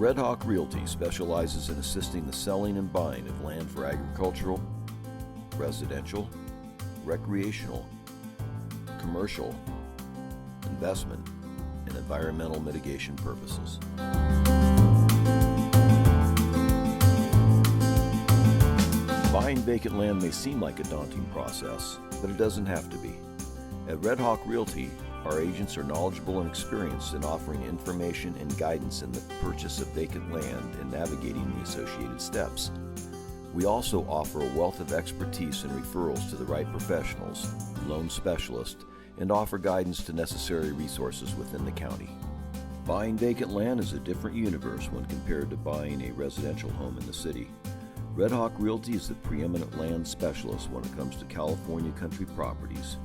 Red Hawk Realty specializes in assisting the selling and buying of land for agricultural, residential, recreational, commercial, investment, and environmental mitigation purposes. Buying vacant land may seem like a daunting process, but it doesn't have to be. At Red Hawk Realty, our agents are knowledgeable and experienced in offering information and guidance in the purchase of vacant land and navigating the associated steps. We also offer a wealth of expertise and referrals to the right professionals, loan specialists, and offer guidance to necessary resources within the county. Buying vacant land is a different universe when compared to buying a residential home in the city. Red Hawk Realty is the preeminent land specialist when it comes to California country properties.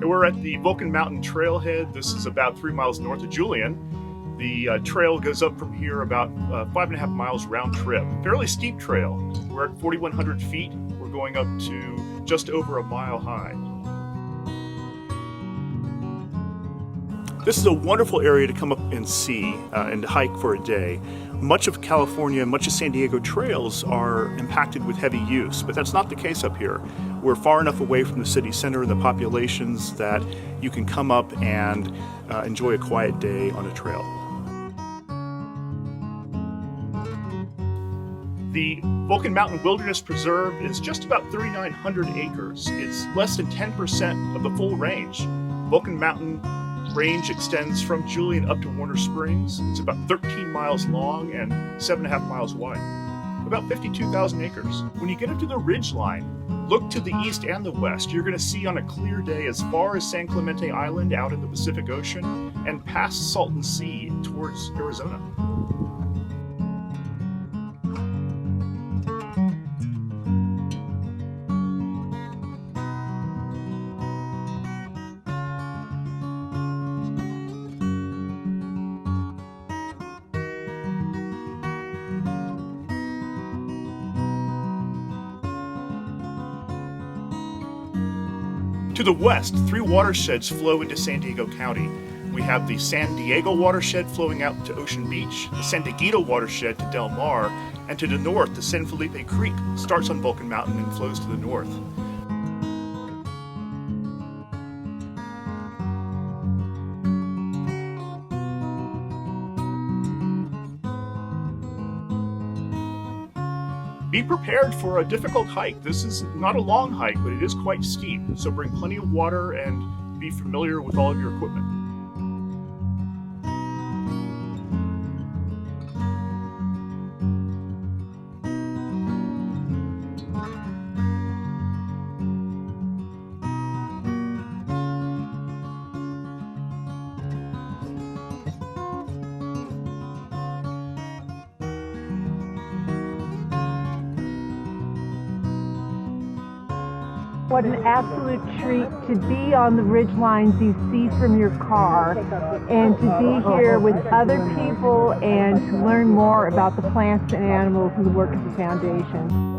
We're at the Vulcan Mountain Trailhead. This is about 3 miles north of Julian. The trail goes up from here about 5.5 miles round trip. Fairly steep trail. We're at 4,100 feet. We're going up to just over a mile high. This is a wonderful area to come up and see and hike for a day. Much of California, much of San Diego trails are impacted with heavy use, but that's not the case up here. We're far enough away from the city center and the populations that you can come up and enjoy a quiet day on a trail. The Vulcan Mountain Wilderness Preserve is just about 3,900 acres. It's less than 10% of the full range. Vulcan Mountain range extends from Julian up to Warner Springs. It's about 13 miles long and 7.5 miles wide. About 52,000 acres. When you get up to the ridge line, look to the east and the west. You're going to see on a clear day as far as San Clemente Island out in the Pacific Ocean and past Salton Sea towards Arizona. To the west, 3 watersheds flow into San Diego County. We have the San Diego watershed flowing out to Ocean Beach, the San Dieguito watershed to Del Mar, and to the north, the San Felipe Creek starts on Vulcan Mountain and flows to the north. Be prepared for a difficult hike. This is not a long hike, but it is quite steep, so bring plenty of water and be familiar with all of your equipment. What an absolute treat to be on the ridge lines you see from your car and to be here with other people and to learn more about the plants and animals and the work of the foundation.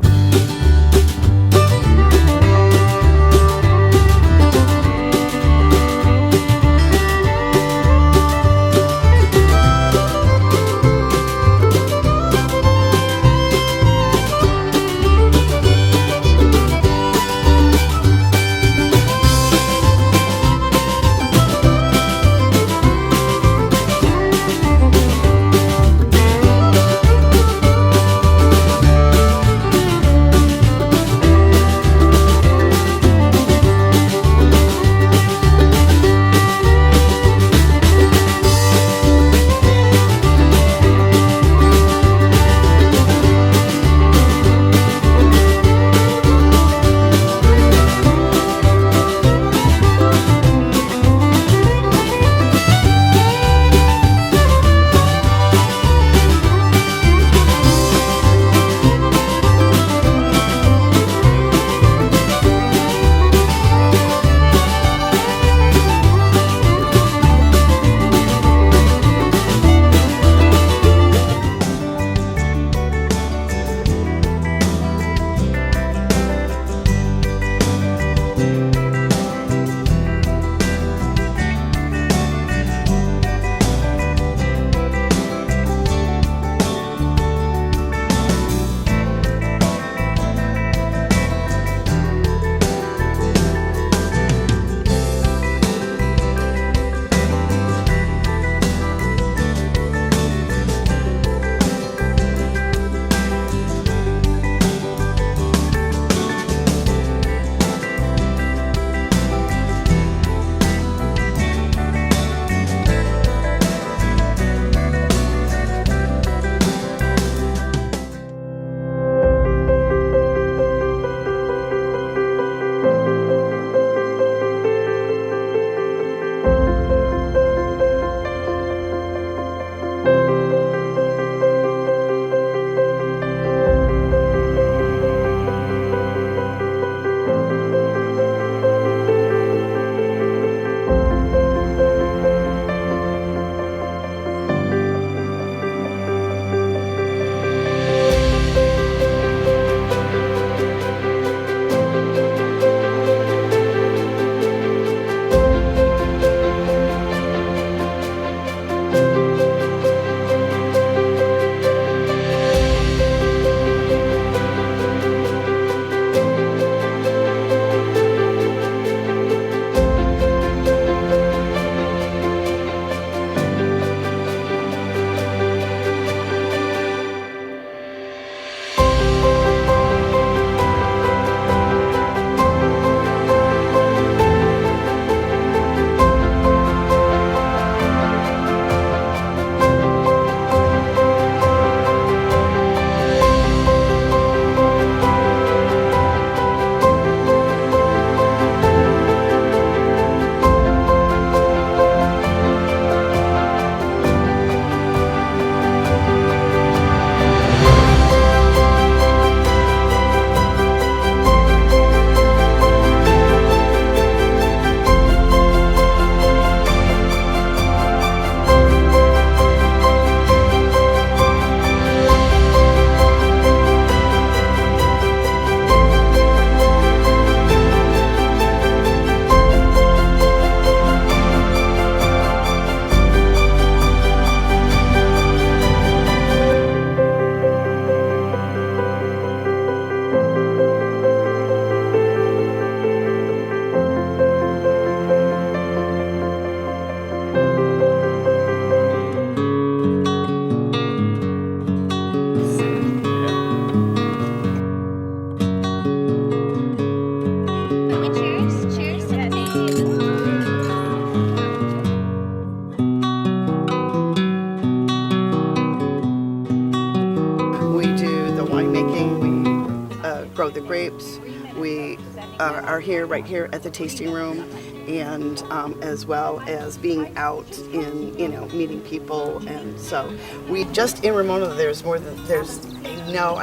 winemaking. We grow the grapes. We are right here at the tasting room, and as well as being out in, meeting people. And so we just in Ramona, I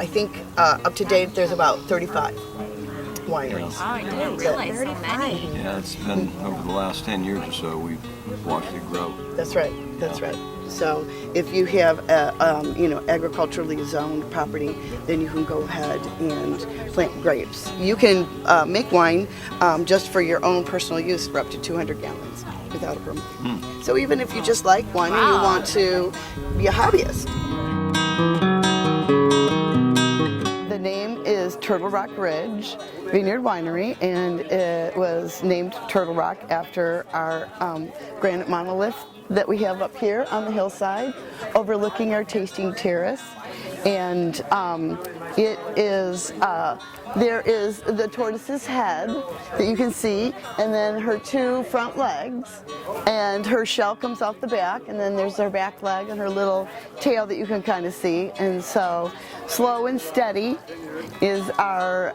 think up to date there's about 35 wineries. Oh, I didn't realize so many. Yeah, it's been over the last 10 years or so, we've watched it grow. That's right. That's right. So if you have agriculturally zoned property, then you can go ahead and plant grapes. You can make wine just for your own personal use for up to 200 gallons without a permit. So even if you just like wine and you want to be a hobbyist. The name is Turtle Rock Ridge Vineyard Winery, and it was named Turtle Rock after our granite monolith that we have up here on the hillside overlooking our tasting terrace. And it is, there is the tortoise's head that you can see, and then her two front legs, and her shell comes off the back, and then there's her back leg and her little tail that you can kind of see. And so slow and steady is our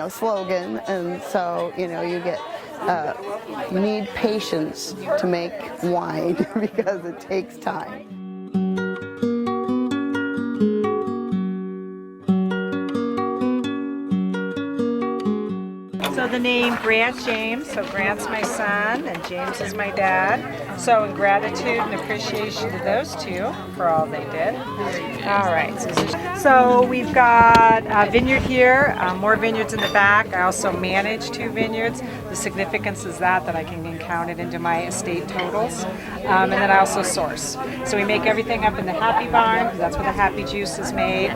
slogan. And so you get you need patience to make wine because it takes time. So the name Grant James, so Grant's my son and James is my dad. So in gratitude and appreciation to those two for all they did. All right, so we've got a vineyard here, more vineyards in the back. I also manage 2 vineyards. The significance is that I can count it into my estate totals. And then I also source. So we make everything up in the Happy Barn, because that's where the Happy Juice is made.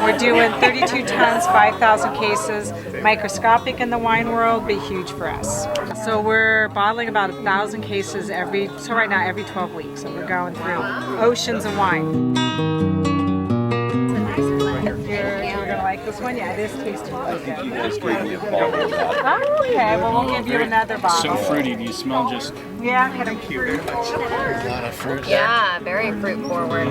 We're doing 32 tons, 5,000 cases. Microscopic in the wine world, but huge for us. So we're bottling about 1,000 cases every 12 weeks. So we're going through oceans of wine. You're gonna like this one? Yeah, it is tasty. Okay. You guys gave me a bottle of that. Oh, okay. Well, we'll give you another bottle. So fruity. Do you smell just? Yeah, hit them. A lot of fruit. Yeah, very fruit forward.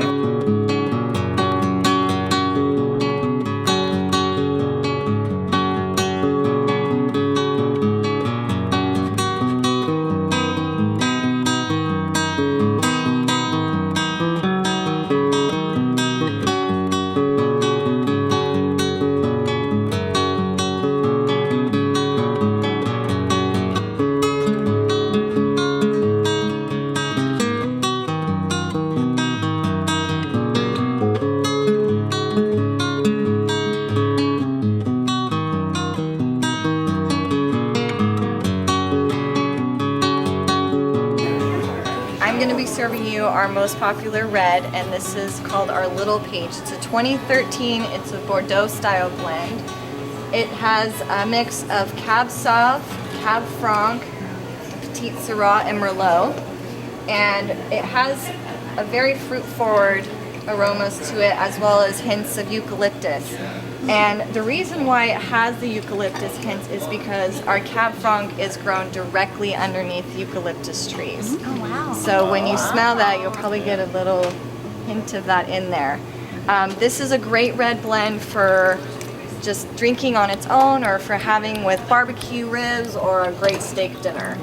I'm going to be serving you our most popular red, and this is called our Little Peach. It's a 2013, it's a Bordeaux style blend. It has a mix of Cab Sauv, Cab Franc, Petit Syrah, and Merlot. And it has a very fruit forward aromas to it, as well as hints of eucalyptus. And the reason why it has the eucalyptus hints is because our Cab Franc is grown directly underneath eucalyptus trees. Oh, wow. So when you smell that, you'll probably get a little hint of that in there. This is a great red blend for just drinking on its own, or for having with barbecue ribs or a great steak dinner.